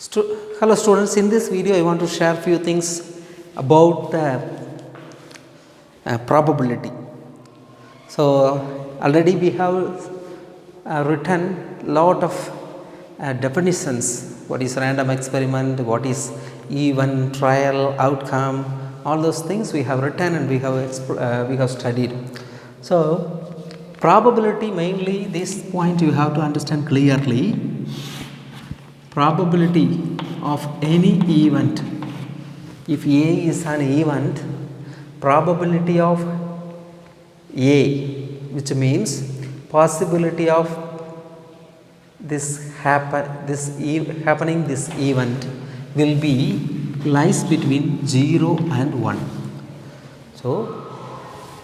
Hello students, in this video I want to share few things about the probability. So already we have written lot of definitions. What is random experiment, what is event, trial, outcome, all those things we have written and we have studied. So probability, mainly this point you have to understand clearly. Probability of any event, if A is an event, probability of A, which means possibility of this happening this event will be lies between 0 and 1. So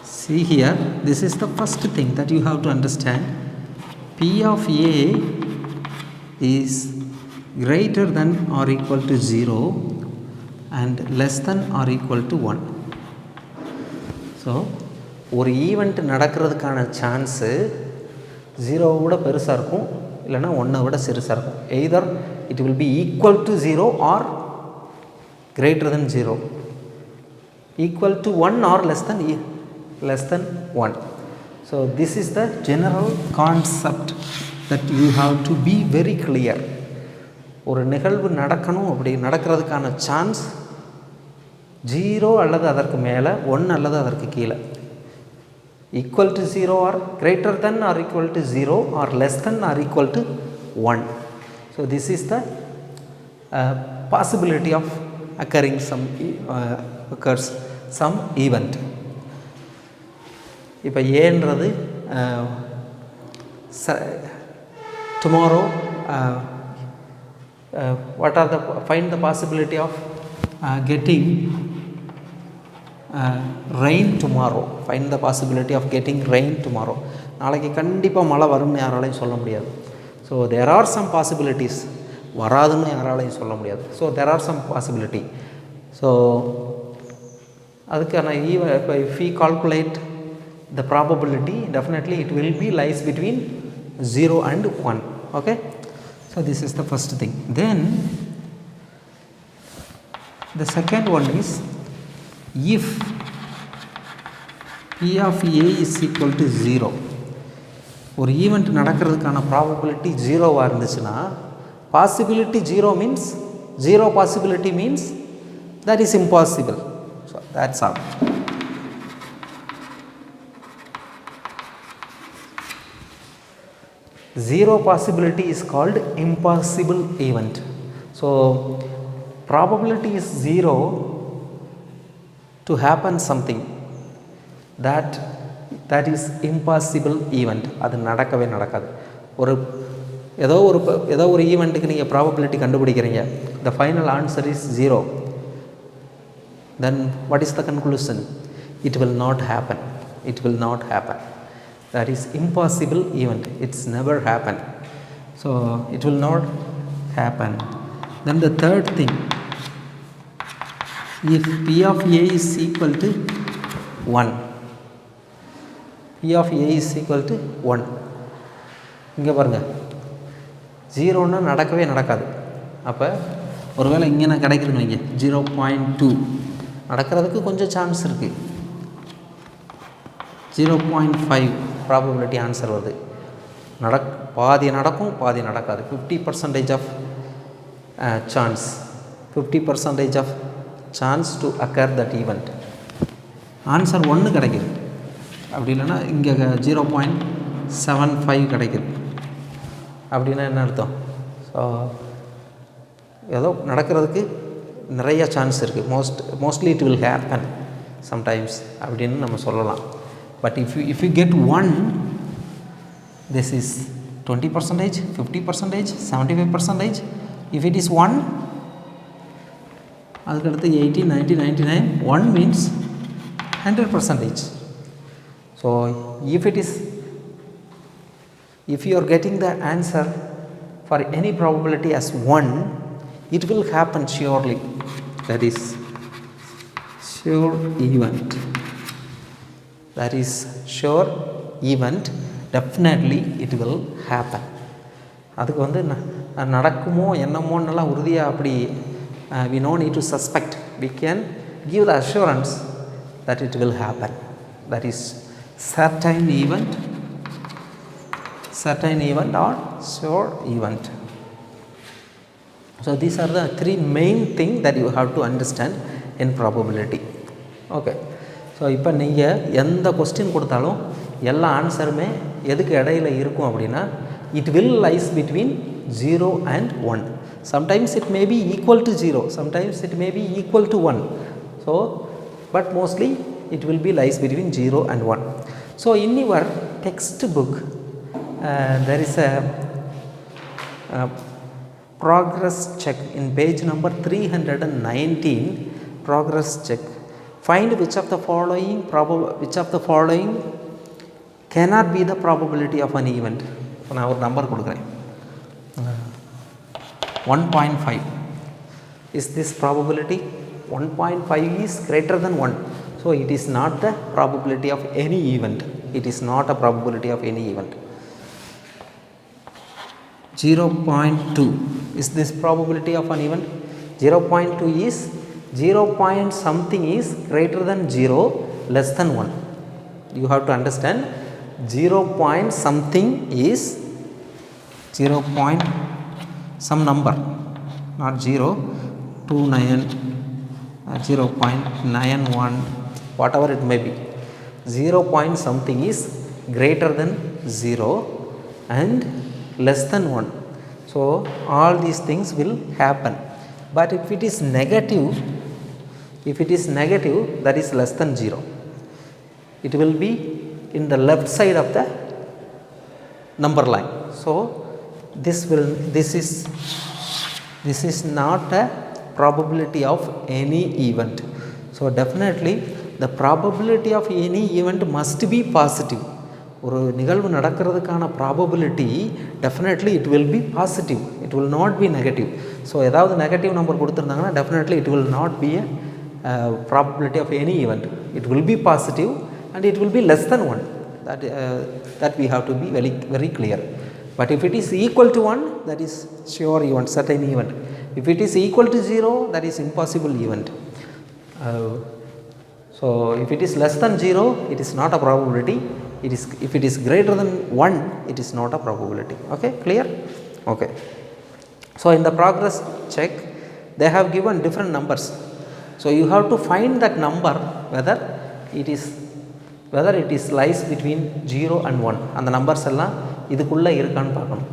see here, this is the first thing that you have to understand. P of A is greater than or equal to 0 and less than or equal to 1. So ஒரு event நடக்கிறதுக்கான chance 0 விட பெருசாக இருக்கும், இல்லைனா 1 விட சிறுசாக இருக்கும். Either it will be equal to 0 or greater than 0, equal to 1 or less than 1. So this is the general concept that you have to be very clear. ஒரு நிகழ்வு நடக்கணும், அப்படி நடக்கிறதுக்கான சான்ஸ் 0 அல்லது அதற்கு மேலே, 1 அல்லது அதற்கு கீழே, equal to 0 or greater than or equal to 0 or less than or equal to 1. So this is the possibility of occurring some event. இப்போ ஏன்றது tomorrow find the possibility of getting rain tomorrow. Find the possibility of getting rain tomorrow. நாளைக்கு கண்டிப்பாக மழை வரும்னு யாராலையும் சொல்ல முடியாது. So there are some possibilities. வராதுன்னு யாராலையும் சொல்ல முடியாது. So there are some possibility. So அதுக்கான இப்போ if we calculate the probability, definitely it will be lies between 0 and 1. Okay. So this is the first thing. Then the second one is, if P of A is equal to 0, ஒரு event நடக்கிறதுக்கான probability 0வாக இருந்துச்சுன்னா, possibility 0 means 0 possibility means that is impossible. So that's all. Zero possibility is called impossible event. So probability is 0 to happen something that is impossible event. அது நடக்கவே நடக்காது. ஏதோ ஒரு ஈவெண்ட்டுக்கு நீங்கள் probability கண்டுபிடிக்கிறீங்க, the final answer is 0, then what is the conclusion? It will not happen. It will not happen. That is impossible event. It's never happen. So it will not happen. Then the third thing, if P of A is equal to 1, P of A is equal to 1, இங்கே பாருங்கள், 0ன்னா நடக்கவே நடக்காது. அப்போ ஒருவேளை இங்கே நான் கிடைக்குதுன்னு வைங்க, 0.2 நடக்கிறதுக்கு கொஞ்சம் சான்ஸ் இருக்குது, 0.5 ப்ராபபிலிட்டி ஆன்சர் வருது. பாதி நடக்கும், பாதி நடக்காது. 50% of chance, 50% of chance to occur that event. Answer 1 கிடைக்குது, அப்படி இல்லைன்னா இங்கே 0.75 கிடைக்குது. அப்படின்னா என்ன அர்த்தம்? ஸோ ஏதோ நடக்கிறதுக்கு நிறைய சான்ஸ் இருக்குது. Mostly it will happen sometimes அப்படின்னு நம்ம சொல்லலாம். But if you get 1, this is 20%, 50%, 75%. If it is 1, அதுக்கடுத்து 80, 90, 99, 1 means 100%. So if you are getting the answer for any probability as 1, it will happen surely. That is sure event. That is sure event, definitely it will happen. அதுக்கு நடக்குமோ என்னமோன்னெல்லாம் உறுதியாக அப்படி we no need to suspect. We can give the assurance that it will happen. That is certain event or sure event. So these are the three main things that you have to understand in probability. Okay. So இப்போ நீங்கள் எந்த question கொடுத்தாலும் எல்லா ஆன்சருமே எதுக்கு இடையில இருக்கும் அப்படின்னா it will lies between 0 and 1. Sometimes it may be equal to 0, sometimes it may be equal to 1. So but mostly it will be lies between 0 and 1. So in your textbook there is a progress check in page number 319. Progress check. Find which of the following cannot be the probability of an event. நான் ஒரு number கொடுக்குறேன் 1.5. Is this probability? 1.5 is greater than 1. So it is not the probability of any event. It is not a probability of any event. 0.2. Is this probability of an event? 0.2 is 0 point something is greater than 0, less than 1. You have to understand 0 point something is 0 point some number, not 0, 29, 0.91, whatever it may be. 0 point something is greater than 0 and less than 1. So all these things will happen. But if it is negative, that is less than 0, it will be in the left side of the number line. So this is not a probability of any event. So definitely the probability of any event must be positive. ஒரு நிகழ்வு நடக்கிறதுக்கான probability definitely it will be positive, it will not be negative. So ஏதாவது negative number கொடுத்துருந்தாங்கன்னா definitely it will not be a probability of any event. It will be positive and it will be less than 1. That we have to be very, very clear. But if it is equal to 1, that is sure event, certain event. If it is equal to 0, that is impossible event. So if it is less than 0, it is not a probability. If it is greater than 1, it is not a probability. Okay, clear? Okay. So in the progress check, they have given different numbers. So you have to find that number whether it is lies between 0 and 1. அந்த numbers எல்லாம் இதுக்குள்ளே இருக்கான்னு பார்க்கணும்.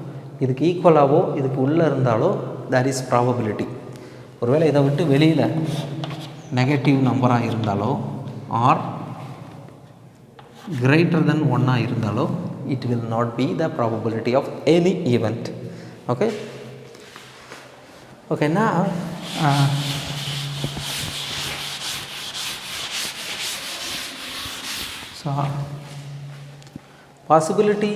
இதுக்கு ஈக்குவலாகவோ இதுக்கு உள்ளே இருந்தாலோ that is probability. ஒருவேளை இதை விட்டு வெளியில் நெகட்டிவ் நம்பராக இருந்தாலோ ஆர் greater than 1 இருந்தாலோ it will not be the probability of any event. Okay. Okay, now so possibility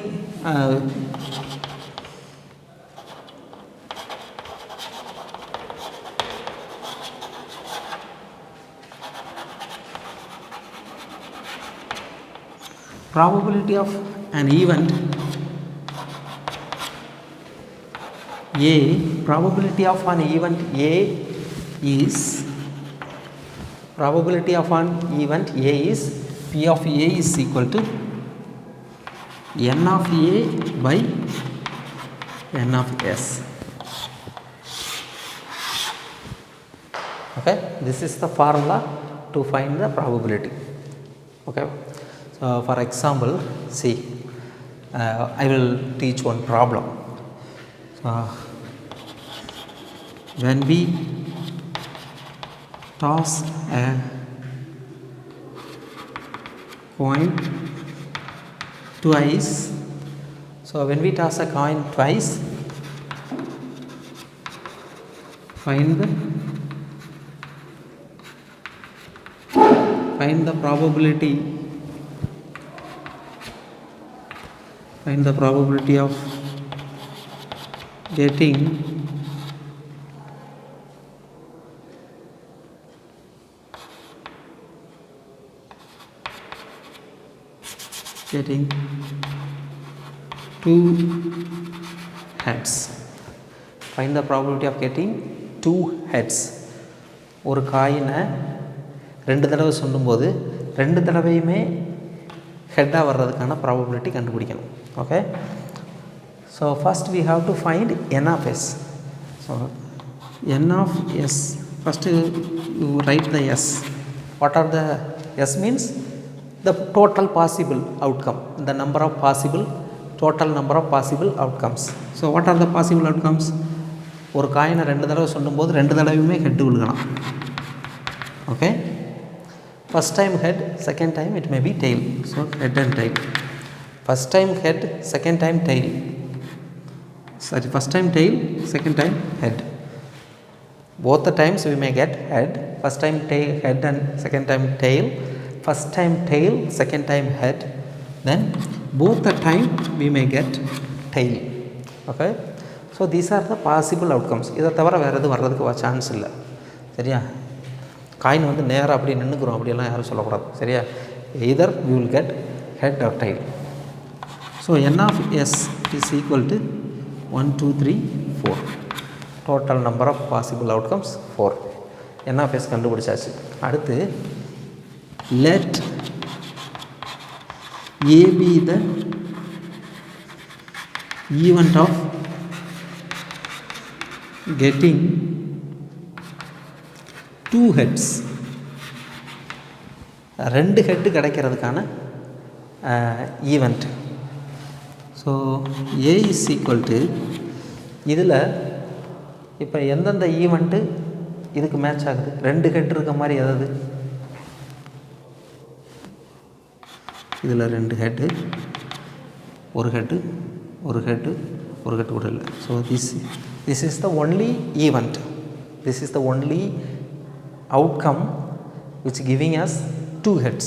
probability of an event A, probability of an event A is probability of an event A is P of A is equal to N of A by N of S. Okay, this is the formula to find the probability. Okay, so for example, see, I will teach one problem. So when we toss a coin twice, so when we toss a coin twice, find the probability of getting two heads. find the probability of getting two heads. ஒரு காயினை ரெண்டு தடவை சொல்லும்போது ரெண்டு தடவையுமே ஹெட்டாக வர்றதுக்கான probability கண்டுபிடிக்கணும். Okay, so first we have to find n of s. So n of s, first you write the s. What are the s means? The total possible outcome, the number of possible, total number of possible outcomes. So what are the possible outcomes? ஒரு காயினை ரெண்டு தடவை சொல்லும்போது ரெண்டு தடவையுமே head விழுகலாம். Okay, first time head, second time it may be tail. So head and tail. First time head, second time tail. Sorry, first time tail, second time head. Both the times we may get head. First time tail, head, and second time tail. First time tail, second time head. Then both the time we may get tail. Okay, so these are the possible outcomes. இதை தவிர வேறு எதுவும் வர்றதுக்கு chance இல்லை. சரியா, coin வந்து நேராக அப்படி நின்றுக்கிறோம் அப்படியெல்லாம் யாரும் சொல்லக்கூடாது. சரியா, either we will get head or tail. So n of s is equal to 1 2 3 4. Total number of possible outcomes 4. n of s கண்டுபிடிச்சாச்சு. அடுத்து let a be the event of getting two heads. ரெண்டு head கிடைக்கிறதுக்கான event. So A is equal to, இதில் இப்போ எந்தெந்த event இதுக்கு match ஆகுது? ரெண்டு ஹெட் இருக்க மாதிரி எதாவது? இதில் ரெண்டு ஹெட்டு, ஒரு ஹெட்டு, ஒரு ஹெட்டு, ஒரு ஹெட்டு கூட இல்லை. So this is the only event. This is the only outcome which giving us two heads.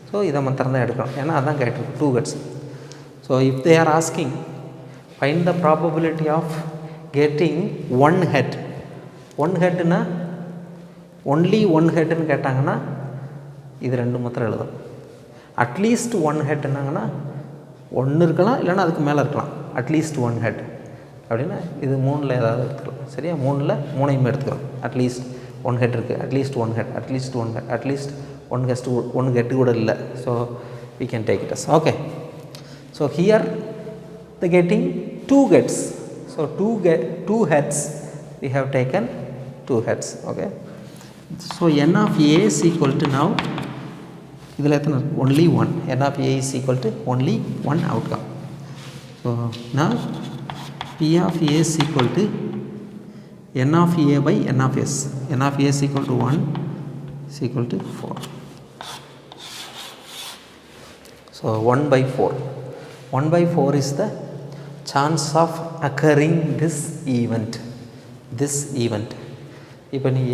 So இதை மாத்திரம் தான் எடுக்கணும், ஏன்னா அதான் கேட்டிருக்கு two heads. So if they are asking find the probability of getting one head, one headனா only one headன்னு கேட்டாங்கன்னா இது ரெண்டு மாத்திரம் எழுதணும். அட்லீஸ்ட் ஒன் ஹெட்னாங்கன்னா ஒன்று இருக்கலாம், இல்லைன்னா அதுக்கு மேலே இருக்கலாம். அட்லீஸ்ட் ஒன் ஹெட் அப்படின்னா இது மூணில் ஏதாவது எடுத்துக்கலாம். சரியா, மூணில் மூணையுமே எடுத்துக்கலாம். அட்லீஸ்ட் ஒன் ஹெட் இருக்குது, at least one head, at least one head, at least one head கூட இல்லை. So we can take it as okay. So here the getting two heads. So two heads we have taken two heads. Okay, so n of a is equal to, now இதில் எத்தனை? only one. n of a is equal to only one outcome. So now p of a is equal to n of a by n of s. n of a is equal to 1 is equal to 4. So 1 by 4. 1 by 4 is the chance of occurring this event. This event. இப்போ நீ,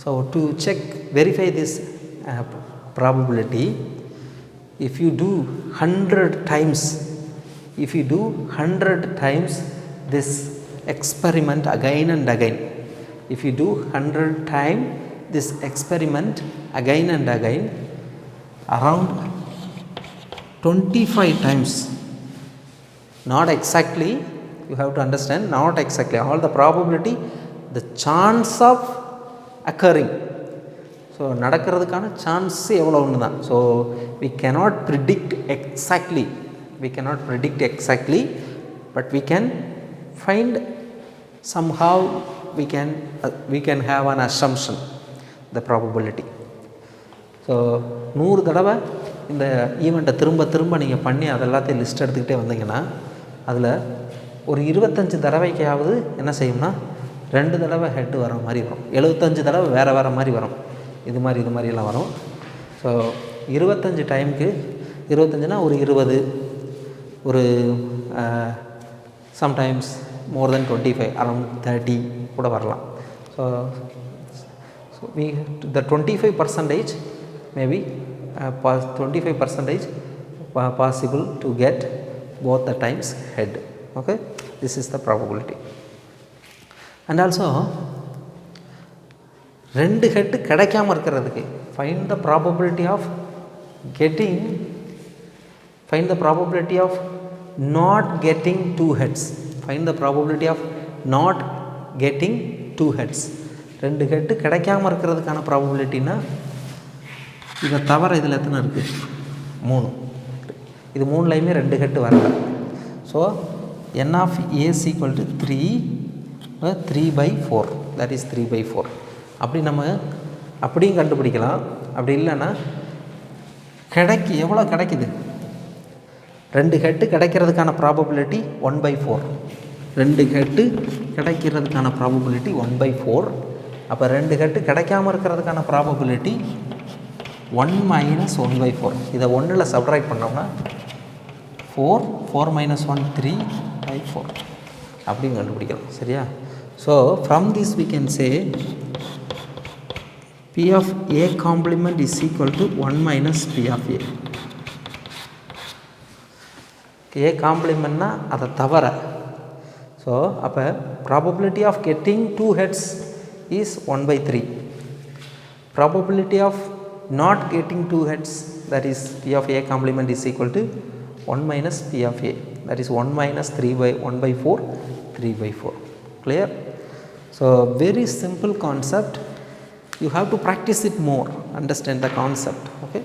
so to check, verify this probability, if you do 100 times, if you do 100 times this experiment again and again, if you do 100 times this experiment again and again, around 25 times, not exactly, you have to understand, not exactly, all the probability, the chance of occurring. So நடக்கிறதுக்கான chance எவ்வளோ ஒன்று தான். So we cannot predict exactly, but we can find somehow, we can have an assumption, the probability. So 100 தடவை இந்த ஈவெண்ட்டை திரும்ப திரும்ப நீங்கள் பண்ணி அதெல்லாத்தையும் லிஸ்ட் எடுத்துக்கிட்டே வந்தீங்கன்னா அதில் ஒரு 25 தடவைக்காவது என்ன செய்யும்னா 2 தடவை ஹெட்டு வர மாதிரி வரும், 75 தடவை வேறு மாதிரி வரும், இது மாதிரிலாம் வரும். ஸோ 25 டைமுக்கு 25னா ஒரு 20, ஒரு சம்டைம்ஸ் மோர் தென் 25, அரௌண்ட் 30 கூட வரலாம். So we the 25% maybe 25% possible to get both the times head. Okay, this is the probability. And also ரெண்டு ஹெட் கிடைக்காம இருக்கிறதுக்கு find the probability of not getting two heads. Find the probability of not getting 2 heads. 2 head கிடைக்காமல் இருக்கிறதுக்கான ப்ராபபிலிட்டினா இதை தவிர இதில் எத்தனை இருக்குது? 3. இது 3லையுமே 2 ஹெட்டு வரல. So n of a is equal to 3/4, that is 3/4. அப்படி நம்ம அப்படியும் கண்டுபிடிக்கலாம். அப்படி இல்லைன்னா எவ்வளோ கிடைக்குது? 2 ஹெட்டு கிடைக்கிறதுக்கான ப்ராபபிலிட்டி 1/4. 2 ஹெட்டு கிடைக்கிறதுக்கான ப்ராபபிலிட்டி 1/4. அப்போ 2 ஹெட்டு கிடைக்காமல் இருக்கிறதுக்கான ப்ராபபிலிட்டி 1 - 1/4. இதை 1ல் சப்ட்ராக்ட் பண்ணோம்னா 4 - 1 3/4 அப்படின்னு கண்டுபிடிக்கலாம். சரியா? So from this we can say P of A complement is equal to 1 minus P of A. A complementனா அதை தவிர. ஸோ அப்போ probability of getting 2 heads is 1/3. Probability of not getting 2 heads, that is P of A complement is equal to 1 minus P of A, that is 1 minus 1/4, 3/4. Clear? So very simple concept. You have to practice it more, understand the concept. Okay.